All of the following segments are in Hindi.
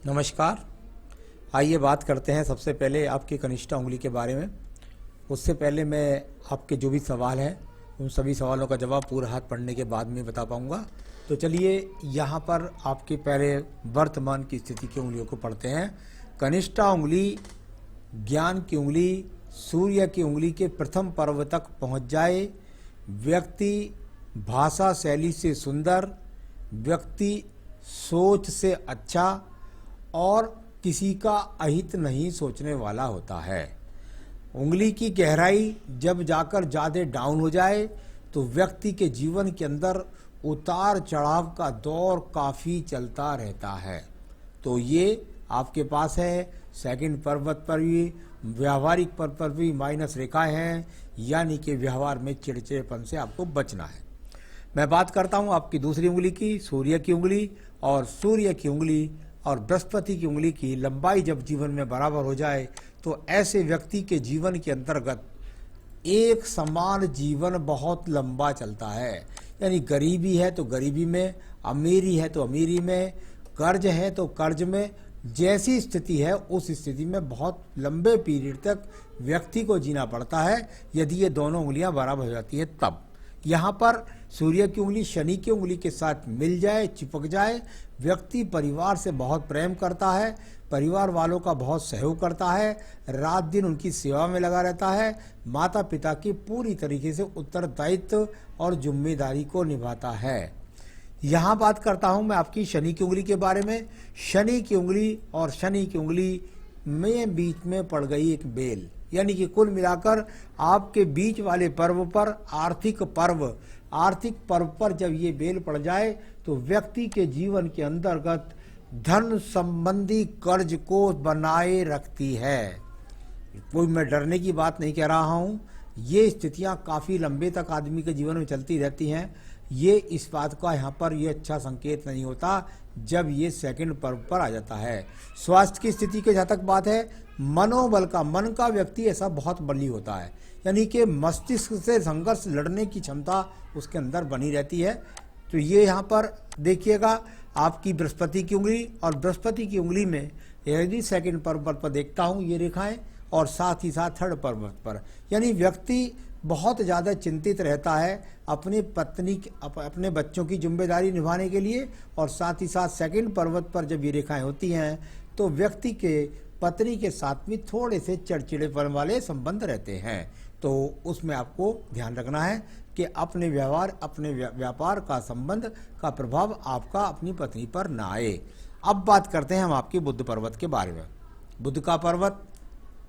नमस्कार। आइए बात करते हैं सबसे पहले आपकी कनिष्ठा उंगली के बारे में। उससे पहले मैं आपके जो भी सवाल हैं उन सभी सवालों का जवाब पूरा हाथ पढ़ने के बाद में बता पाऊंगा। तो चलिए यहाँ पर आपके पहले वर्तमान की स्थिति की उंगलियों को पढ़ते हैं। कनिष्ठा उंगली ज्ञान की उंगली सूर्य की उंगली के प्रथम पर्व तक पहुँच जाए। व्यक्ति भाषा शैली से सुंदर, व्यक्ति सोच से अच्छा और किसी का अहित नहीं सोचने वाला होता है। उंगली की गहराई जब जाकर ज़्यादा डाउन हो जाए तो व्यक्ति के जीवन के अंदर उतार चढ़ाव का दौर काफ़ी चलता रहता है। तो ये आपके पास है। सेकंड पर्वत पर भी व्यावहारिक पर्वत पर भी माइनस रेखाएं हैं, यानी कि व्यवहार में चिड़चिड़ेपन से आपको बचना है। मैं बात करता हूँ आपकी दूसरी उंगली की, सूर्य की उंगली। और सूर्य की उंगली और बृहस्पति की उंगली की लंबाई जब जीवन में बराबर हो जाए तो ऐसे व्यक्ति के जीवन के अंतर्गत एक समान जीवन बहुत लंबा चलता है। यानी गरीबी है तो गरीबी में, अमीरी है तो अमीरी में, कर्ज है तो कर्ज में, जैसी स्थिति है उस स्थिति में बहुत लंबे पीरियड तक व्यक्ति को जीना पड़ता है यदि ये दोनों उंगलियां बराबर हो जाती है तब। यहाँ पर सूर्य की उंगली शनि की उंगली के साथ मिल जाए, चिपक जाए, व्यक्ति परिवार से बहुत प्रेम करता है, परिवार वालों का बहुत सहयोग करता है, रात दिन उनकी सेवा में लगा रहता है, माता पिता की पूरी तरीके से उत्तरदायित्व और जिम्मेदारी को निभाता है। यहाँ बात करता हूँ मैं आपकी शनि की उंगली के बारे में। शनि की उंगली और शनि की उंगली में बीच में पड़ गई एक बेल, यानी कि कुल मिलाकर आपके बीच वाले पर्व पर आर्थिक पर्व पर जब ये बेल पड़ जाए तो व्यक्ति के जीवन के अंतर्गत धन संबंधी कर्ज को बनाए रखती है। कोई मैं डरने की बात नहीं कह रहा हूँ, ये स्थितियाँ काफ़ी लंबे तक आदमी के जीवन में चलती रहती हैं। ये इस बात का यहाँ पर ये अच्छा संकेत नहीं होता जब ये सेकंड पर्व पर आ जाता है। स्वास्थ्य की स्थिति के जहाँ तक बात है, मनोबल का, मन का व्यक्ति ऐसा बहुत बली होता है, यानी कि मस्तिष्क से संघर्ष लड़ने की क्षमता उसके अंदर बनी रहती है। तो ये यहाँ पर देखिएगा आपकी बृहस्पति की उंगली और बृहस्पति की उंगली में यदि सेकंड पर्वत पर देखता हूँ ये रेखाएं, और साथ ही साथ थर्ड पर्वत पर, यानी व्यक्ति बहुत ज़्यादा चिंतित रहता है अपनी पत्नी अपने बच्चों की जिम्मेदारी निभाने के लिए। और साथ ही साथ सेकंड पर्वत पर जब ये रेखाएं होती हैं तो व्यक्ति के पत्नी के साथ में थोड़े से चिड़चिड़ेपन वाले संबंध रहते हैं। तो उसमें आपको ध्यान रखना है कि अपने व्यवहार, अपने व्यापार का संबंध का प्रभाव आपका अपनी पत्नी पर ना आए। अब बात करते हैं हम आपके बुध पर्वत के बारे में। बुध का पर्वत,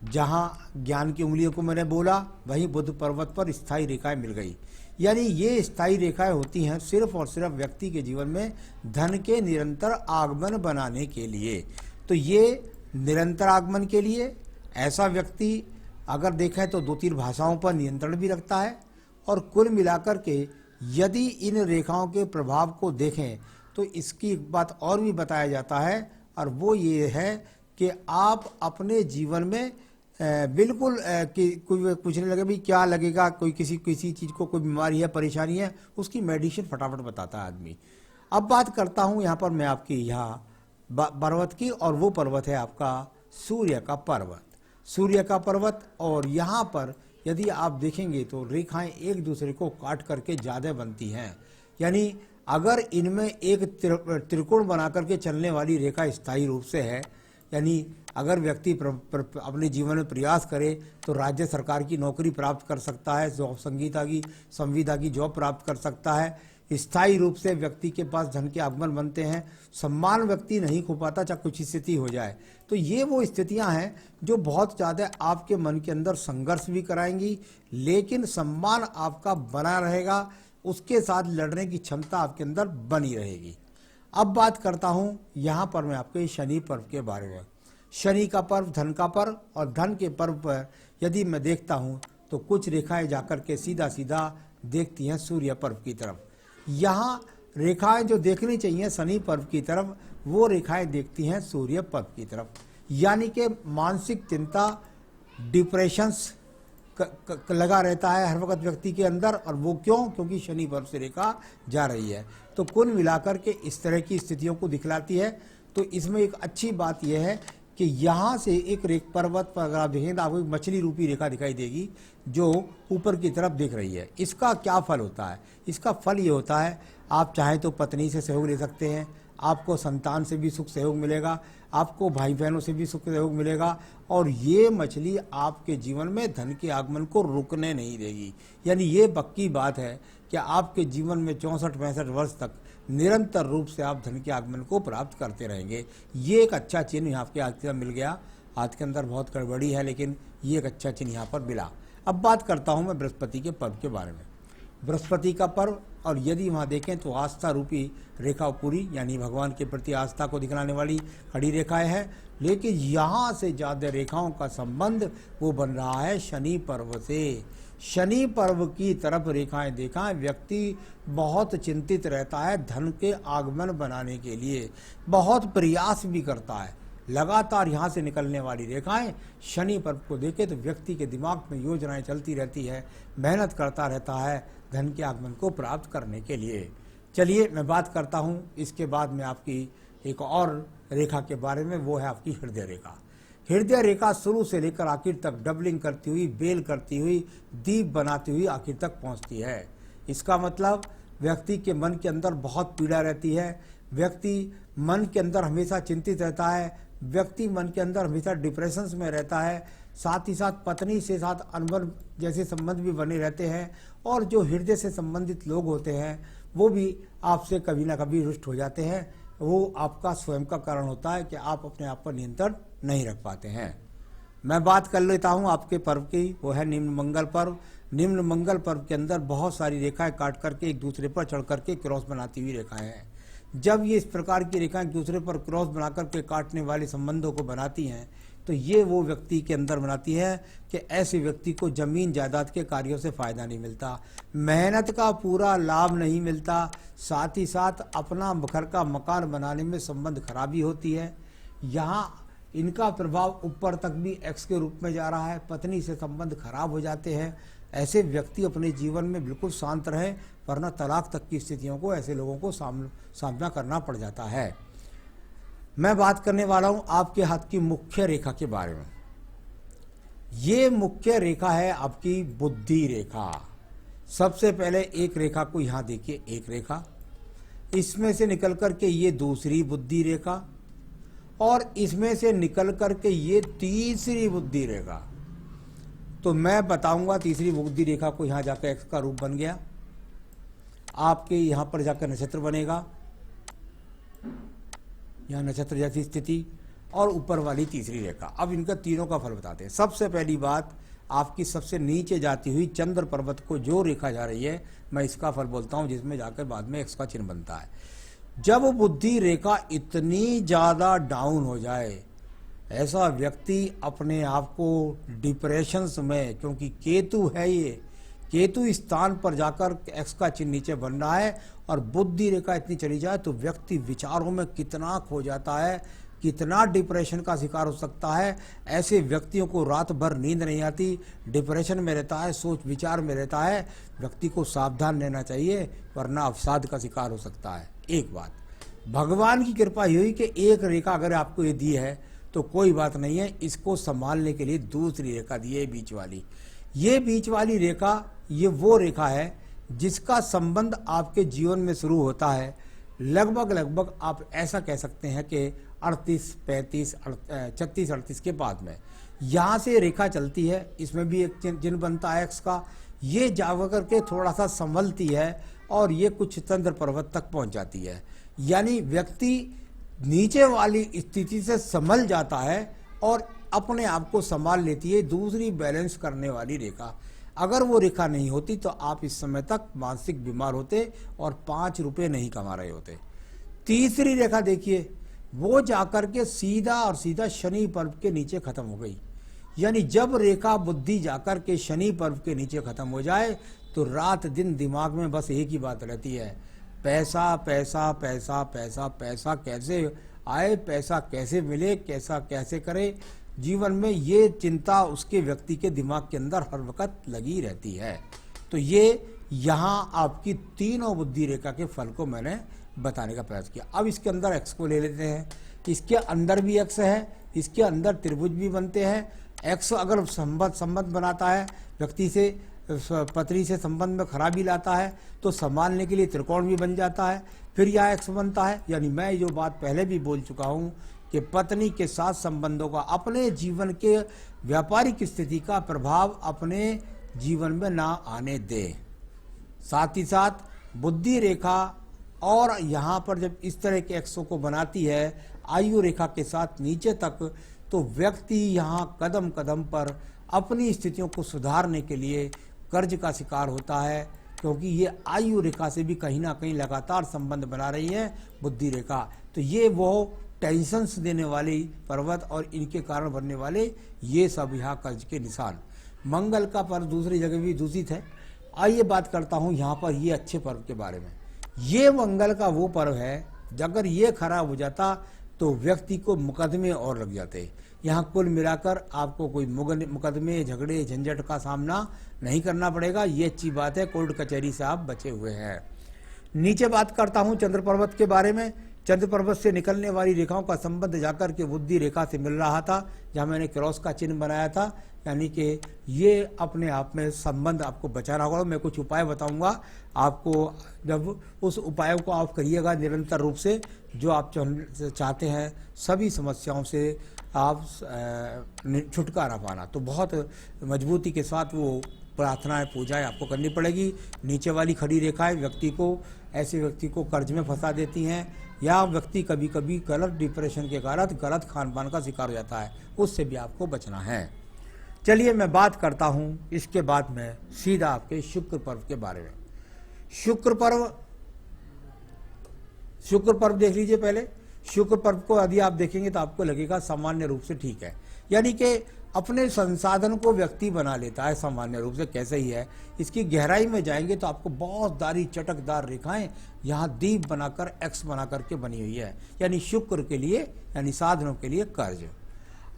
जहाँ ज्ञान की उंगलियों को मैंने बोला, वहीं बुध पर्वत पर स्थायी रेखाएं मिल गई। यानी ये स्थायी रेखाएं होती हैं सिर्फ और सिर्फ व्यक्ति के जीवन में धन के निरंतर आगमन बनाने के लिए। तो ये निरंतर आगमन के लिए ऐसा व्यक्ति अगर देखें तो 2-3 भाषाओं पर नियंत्रण भी रखता है। और कुल मिलाकर के यदि इन रेखाओं के प्रभाव को देखें तो इसकी एक बात और भी बताया जाता है, और वो ये है कि आप अपने जीवन में बिल्कुल कि कोई पूछने लगे भी क्या लगेगा, कोई किसी चीज़ को कोई बीमारी है, परेशानी है, उसकी मेडिसिन फटाफट बताता है आदमी। अब बात करता हूँ यहाँ पर मैं आपकी यहाँ पर्वत की, और वो पर्वत है आपका सूर्य का पर्वत। सूर्य का पर्वत, और यहाँ पर यदि आप देखेंगे तो रेखाएं एक दूसरे को काट करके ज़्यादा बनती हैं। यानी अगर इनमें एक त्रिकोण बना करके चलने वाली रेखा स्थायी रूप से है, यानी अगर व्यक्ति अपने जीवन में प्रयास करे तो राज्य सरकार की नौकरी प्राप्त कर सकता है, संविदा की जॉब प्राप्त कर सकता है, स्थायी रूप से व्यक्ति के पास धन के आगमन बनते हैं, सम्मान व्यक्ति नहीं खो पाता चाहे कुछ स्थिति हो जाए। तो ये वो स्थितियां हैं जो बहुत ज़्यादा आपके मन के अंदर संघर्ष भी कराएंगी, लेकिन सम्मान आपका बना रहेगा, उसके साथ लड़ने की क्षमता आपके अंदर बनी रहेगी। अब बात करता हूँ यहाँ पर मैं आपके शनि पर्व के बारे में। शनि का पर्व धन का पर्व, और धन के पर्व पर यदि मैं देखता हूँ तो कुछ रेखाएं जाकर के सीधा सीधा देखती हैं सूर्य पर्व की तरफ। यहाँ रेखाएं जो देखनी चाहिए शनि पर्व की तरफ, वो रेखाएं देखती हैं सूर्य पर्व की तरफ। यानी कि मानसिक चिंता, डिप्रेशंस लगा रहता है हर वक्त व्यक्ति के अंदर, और वो क्यों? क्योंकि शनि पर्व से रेखा जा रही है। तो कुल मिलाकर के इस तरह की स्थितियों को दिखलाती है। तो इसमें एक अच्छी बात यह है कि यहाँ से एक पर्वत पर अगर आप देखें तो आपको एक मछली रूपी रेखा दिखाई देगी जो ऊपर की तरफ दिख रही है। इसका क्या फल होता है? इसका फल ये होता है, आप चाहें तो पत्नी से सहयोग ले सकते हैं, आपको संतान से भी सुख सहयोग मिलेगा, आपको भाई बहनों से भी सुख सहयोग मिलेगा, और ये मछली आपके जीवन में धन के आगमन को रुकने नहीं देगी। यानी ये पक्की बात है कि आपके जीवन में 64-65 वर्ष तक निरंतर रूप से आप धन के आगमन को प्राप्त करते रहेंगे। ये एक अच्छा चिन्ह यहाँ के हाथ के मिल गया। हाथ के अंदर बहुत गड़बड़ी है, लेकिन ये एक अच्छा चिन्ह यहाँ पर मिला। अब बात करता हूँ मैं बृहस्पति के पर्व के बारे में। बृहस्पति का पर्व, और यदि वहाँ देखें तो आस्था रूपी रेखा पूरी, यानी भगवान के प्रति आस्था को दिखलाने वाली खड़ी रेखाएं हैं। लेकिन यहाँ से ज़्यादा रेखाओं का संबंध वो बन रहा है शनि पर्व से। शनि पर्व की तरफ रेखाएं देखा, व्यक्ति बहुत चिंतित रहता है, धन के आगमन बनाने के लिए बहुत प्रयास भी करता है। लगातार यहाँ से निकलने वाली रेखाएं शनि पर्व को देखे तो व्यक्ति के दिमाग में योजनाएं चलती रहती है, मेहनत करता रहता है धन के आगमन को प्राप्त करने के लिए। चलिए मैं बात करता हूँ इसके बाद में आपकी एक और रेखा के बारे में, वो है आपकी हृदय रेखा। हृदय रेखा शुरू से लेकर आखिर तक डबलिंग करती हुई, बेल करती हुई, दीप बनाती हुई आखिर तक पहुंचती है। इसका मतलब व्यक्ति के मन के अंदर बहुत पीड़ा रहती है, व्यक्ति मन के अंदर हमेशा चिंतित रहता है, व्यक्ति मन के अंदर हमेशा डिप्रेशन में रहता है, साथ ही साथ पत्नी से साथ अनबन जैसे संबंध भी बने रहते हैं, और जो हृदय से संबंधित लोग होते हैं वो भी आपसे कभी ना कभी रुष्ट हो जाते हैं। वो आपका स्वयं का कारण होता है कि आप अपने आप पर नियंत्रण नहीं रख पाते हैं। मैं बात कर लेता हूं आपके पर्व की, वो है निम्न मंगल पर्व। निम्न मंगल पर्व के अंदर बहुत सारी रेखाएं काट करके एक दूसरे पर चढ़ करके क्रॉस बनाती हुई रेखाएं हैं। जब ये इस प्रकार की रेखाएं एक दूसरे पर क्रॉस बना करके काटने वाले संबंधों को बनाती हैं तो ये वो व्यक्ति के अंदर बनाती है कि ऐसे व्यक्ति को जमीन जायदाद के कार्यों से फायदा नहीं मिलता, मेहनत का पूरा लाभ नहीं मिलता, साथ ही साथ अपना घर का मकान बनाने में संबंध खराबी होती है। यहाँ इनका प्रभाव ऊपर तक भी एक्स के रूप में जा रहा है, पत्नी से संबंध खराब हो जाते हैं। ऐसे व्यक्ति अपने जीवन में बिल्कुल शांत रहे, वरना तलाक तक की स्थितियों को ऐसे लोगों को सामना करना पड़ जाता है। मैं बात करने वाला हूं आपके हाथ की मुख्य रेखा के बारे में। ये मुख्य रेखा है आपकी बुद्धि रेखा। सबसे पहले एक रेखा को यहां देखिए, एक रेखा, इसमें से निकल करके ये दूसरी बुद्धि रेखा, और इसमें से निकल करके ये तीसरी बुद्धि रेखा। तो मैं बताऊंगा तीसरी बुद्धि रेखा को यहां जाकर एक्स का रूप बन गया, आपके यहां पर जाकर नक्षत्र बनेगा, यहाँ नक्षत्र जैसी स्थिति, और ऊपर वाली तीसरी रेखा। अब इनका तीनों का फल बताते हैं। सबसे पहली बात, आपकी सबसे नीचे जाती हुई चंद्र पर्वत को जो रेखा जा रही है, मैं इसका फल बोलता हूँ, जिसमें जाकर बाद में एक्स का चिन्ह बनता है। जब बुद्धि रेखा इतनी ज्यादा डाउन हो जाए, ऐसा व्यक्ति अपने आप को डिप्रेशन में, क्योंकि केतु है ये, केतु स्थान पर जाकर एक्स का चिन्ह नीचे बन रहा है, और बुद्धि रेखा इतनी चली जाए तो व्यक्ति विचारों में कितना खो जाता है, कितना डिप्रेशन का शिकार हो सकता है। ऐसे व्यक्तियों को रात भर नींद नहीं आती, डिप्रेशन में रहता है, सोच विचार में रहता है। व्यक्ति को सावधान रहना चाहिए, वरना अवसाद का शिकार हो सकता है। एक बात, भगवान की कृपा ये हुई कि एक रेखा अगर आपको ये दी है तो कोई बात नहीं है, इसको संभालने के लिए दूसरी रेखा दी है, बीच वाली। ये बीच वाली रेखा, ये वो रेखा है जिसका संबंध आपके जीवन में शुरू होता है लगभग आप ऐसा कह सकते हैं कि 38, 35, 36, 38 के बाद में। यहाँ से रेखा चलती है, इसमें भी एक चिन्ह बनता है एक्स का, ये जाकर के थोड़ा सा संभलती है और ये कुछ चंद्र पर्वत तक पहुंच जाती है। यानी व्यक्ति नीचे वाली स्थिति से संभल जाता है और अपने आप को संभाल लेती है दूसरी बैलेंस करने वाली रेखा। अगर वो रेखा नहीं होती तो आप इस समय तक मानसिक बीमार होते और 5 रुपए नहीं कमा रहे होते। तीसरी रेखा देखिए, वो जाकर के सीधा और सीधा शनि पर्व के नीचे खत्म हो गई। यानी जब रेखा बुद्धि जाकर के शनि पर्व के नीचे खत्म हो जाए तो रात दिन दिमाग में बस एक ही बात रहती है, पैसा पैसा पैसा पैसा पैसा कैसे आए, पैसा कैसे मिले, कैसा कैसे करे। जीवन में ये चिंता उसके व्यक्ति के दिमाग के अंदर हर वक्त लगी रहती है। तो ये यहाँ आपकी तीनों बुद्धि रेखा के फल को मैंने बताने का प्रयास किया। अब इसके अंदर एक्स को ले लेते हैं। इसके अंदर भी एक्स है, इसके अंदर त्रिभुज भी बनते हैं। एक्स अगर संबंध बनाता है, व्यक्ति से पत्नी से संबंध में खराबी लाता है, तो संभालने के लिए त्रिकोण भी बन जाता है, फिर यह एक्स बनता है। यानी मैं जो बात पहले भी बोल चुका हूँ कि पत्नी के साथ संबंधों का अपने जीवन के व्यापारिक स्थिति का प्रभाव अपने जीवन में ना आने दे। साथ ही साथ बुद्धि रेखा और यहाँ पर जब इस तरह के एक्सों को बनाती है आयु रेखा के साथ नीचे तक, तो व्यक्ति यहाँ कदम कदम पर अपनी स्थितियों को सुधारने के लिए कर्ज का शिकार होता है, क्योंकि ये आयु रेखा से भी कहीं ना कहीं लगातार संबंध बना रही है बुद्धि रेखा। तो ये वो टेंशन्स देने वाली पर्वत और इनके कारण बनने वाले ये सब यहाँ कर्ज के निशान। मंगल का पर्व दूसरी जगह भी दूषित है। आइए बात करता हूँ यहाँ पर ये अच्छे पर्व के बारे में। ये मंगल का वो पर्व है, अगर ये खराब हो जाता तो व्यक्ति को मुकदमे और लग जाते। यहाँ कुल मिलाकर आपको कोई मुकदमे झगड़े झंझट का सामना नहीं करना पड़ेगा, ये अच्छी बात है। कोर्ट कचहरी से आप बचे हुए हैं। नीचे बात करता हूँ चंद्र पर्वत के बारे में। चंद्र पर्वत से निकलने वाली रेखाओं का संबंध जाकर के बुद्धि रेखा से मिल रहा था, जहाँ मैंने क्रॉस का चिन्ह बनाया था। यानी कि ये अपने आप में संबंध आपको बचाना होगा। मैं कुछ उपाय बताऊंगा आपको, जब उस उपायों को आप करिएगा निरंतर रूप से, जो आप चाहते हैं सभी समस्याओं से आप छुटकारा पाना, तो बहुत मजबूती के साथ वो प्रार्थनाएं पूजाएं आपको करनी पड़ेगी। नीचे वाली खड़ी रेखाएं ऐसे व्यक्ति को कर्ज में फंसा देती हैं, या व्यक्ति कभी कभी गलत डिप्रेशन के कारण गलत खान पान का शिकार हो जाता है, उससे भी आपको बचना है। चलिए मैं बात करता हूँ इसके बाद में सीधा आपके शुक्र पर्व के बारे में। शुक्र पर्व देख लीजिए पहले। शुक्र पर्व को यदि आप देखेंगे तो आपको लगेगा सामान्य रूप से ठीक है, यानी कि अपने संसाधन को व्यक्ति बना लेता है सामान्य रूप से। कैसे ही है, इसकी गहराई में जाएंगे तो आपको बहुत सारी चटकदार रेखाएं यहाँ दीप बनाकर एक्स बना करके बनी हुई है, यानी शुक्र के लिए, यानी साधनों के लिए कर्ज।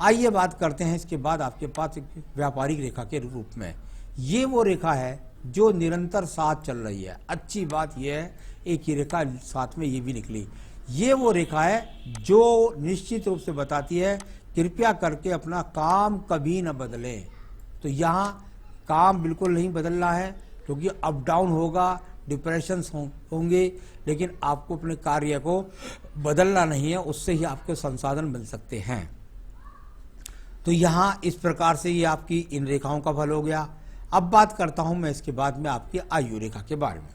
आइए बात करते हैं इसके बाद आपके पास व्यापारिक रेखा के रूप में। ये वो रेखा है जो निरंतर साथ चल रही है। अच्छी बात यह है, एक ही रेखा साथ में ये भी निकली। ये वो रेखा है जो निश्चित रूप से बताती है कृपया करके अपना काम कभी न बदलें। तो यहाँ काम बिल्कुल नहीं बदलना है, क्योंकि अप डाउन होगा, डिप्रेशन होंगे, लेकिन आपको अपने कार्य को बदलना नहीं है, उससे ही आपके संसाधन मिल सकते हैं। तो यहाँ इस प्रकार से ये आपकी इन रेखाओं का फल हो गया। अब बात करता हूँ मैं इसके बाद में आपकी आयु रेखा के बारे में।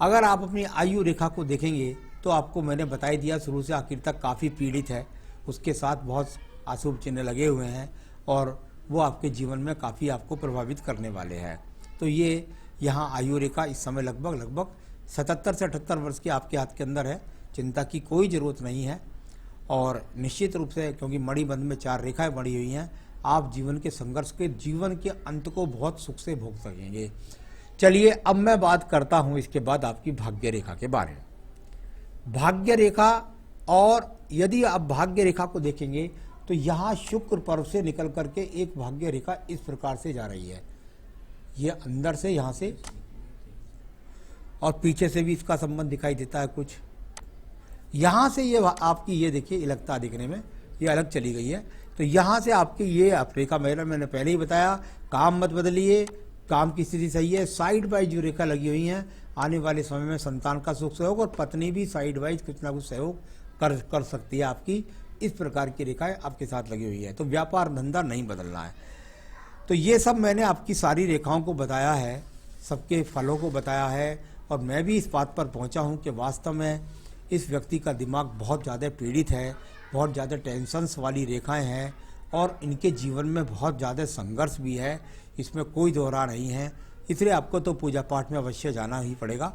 अगर आप अपनी आयु रेखा को देखेंगे तो आपको मैंने बता ही दिया, शुरू से आखिर तक काफ़ी पीड़ित है, उसके साथ बहुत अशुभ चिन्ह लगे हुए हैं और वो आपके जीवन में काफ़ी आपको प्रभावित करने वाले हैं। तो ये यहाँ आयु रेखा इस समय लगभग 77 से 78 वर्ष के आपके हाथ के अंदर है। चिंता की कोई ज़रूरत नहीं है, और निश्चित रूप से क्योंकि मणिबंध में 4 रेखाएं बड़ी हुई हैं, आप जीवन के संघर्ष के जीवन के अंत को बहुत सुख से भोग सकेंगे। चलिए अब मैं बात करता हूँ इसके बाद आपकी भाग्य रेखा के बारे में। भाग्य रेखा, और यदि आप भाग्य रेखा को देखेंगे तो यहाँ शुक्र पर्व से निकल करके एक भाग्य रेखा इस प्रकार से जा रही है। ये अंदर से यहाँ से और पीछे से भी इसका संबंध दिखाई देता है कुछ। यहाँ से ये आपकी ये देखिए अलगता दिखने में, ये अलग चली गई है। तो यहाँ से आपकी ये रेखा, मैंने पहले ही बताया, काम मत बदलिए, काम की स्थिति सही है। साइड वाइज जो रेखा लगी हुई हैं, आने वाले समय में संतान का सुख सहयोग, और पत्नी भी साइड वाइज कुछ ना कुछ सहयोग कर सकती है आपकी। इस प्रकार की रेखाएं आपके साथ लगी हुई है। तो व्यापार धंधा नहीं बदलना है। तो ये सब मैंने आपकी सारी रेखाओं को बताया है, सबके फलों को बताया है, और मैं भी इस बात पर पहुंचा हूं कि वास्तव में इस व्यक्ति का दिमाग बहुत ज़्यादा पीड़ित है, बहुत ज़्यादा टेंशन्स वाली रेखाएं हैं, और इनके जीवन में बहुत ज़्यादा संघर्ष भी है, इसमें कोई दोहरा नहीं है। इसलिए आपको तो पूजा पाठ में अवश्य जाना ही पड़ेगा।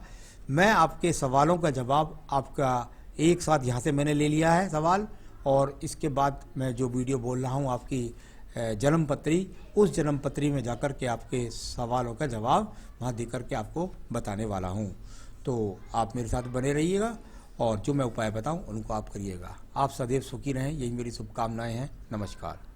मैं आपके सवालों का जवाब आपका एक साथ यहाँ से मैंने ले लिया है सवाल, और इसके बाद मैं जो वीडियो बोल रहा हूँ आपकी जन्मपत्री, उस जन्मपत्री में जाकर के आपके सवालों का जवाब वहाँ दे करके आपको बताने वाला हूँ। तो आप मेरे साथ बने रहिएगा, और जो मैं उपाय बताऊँ उनको आप करिएगा। आप सदैव सुखी रहें, यही मेरी शुभकामनाएं हैं। नमस्कार।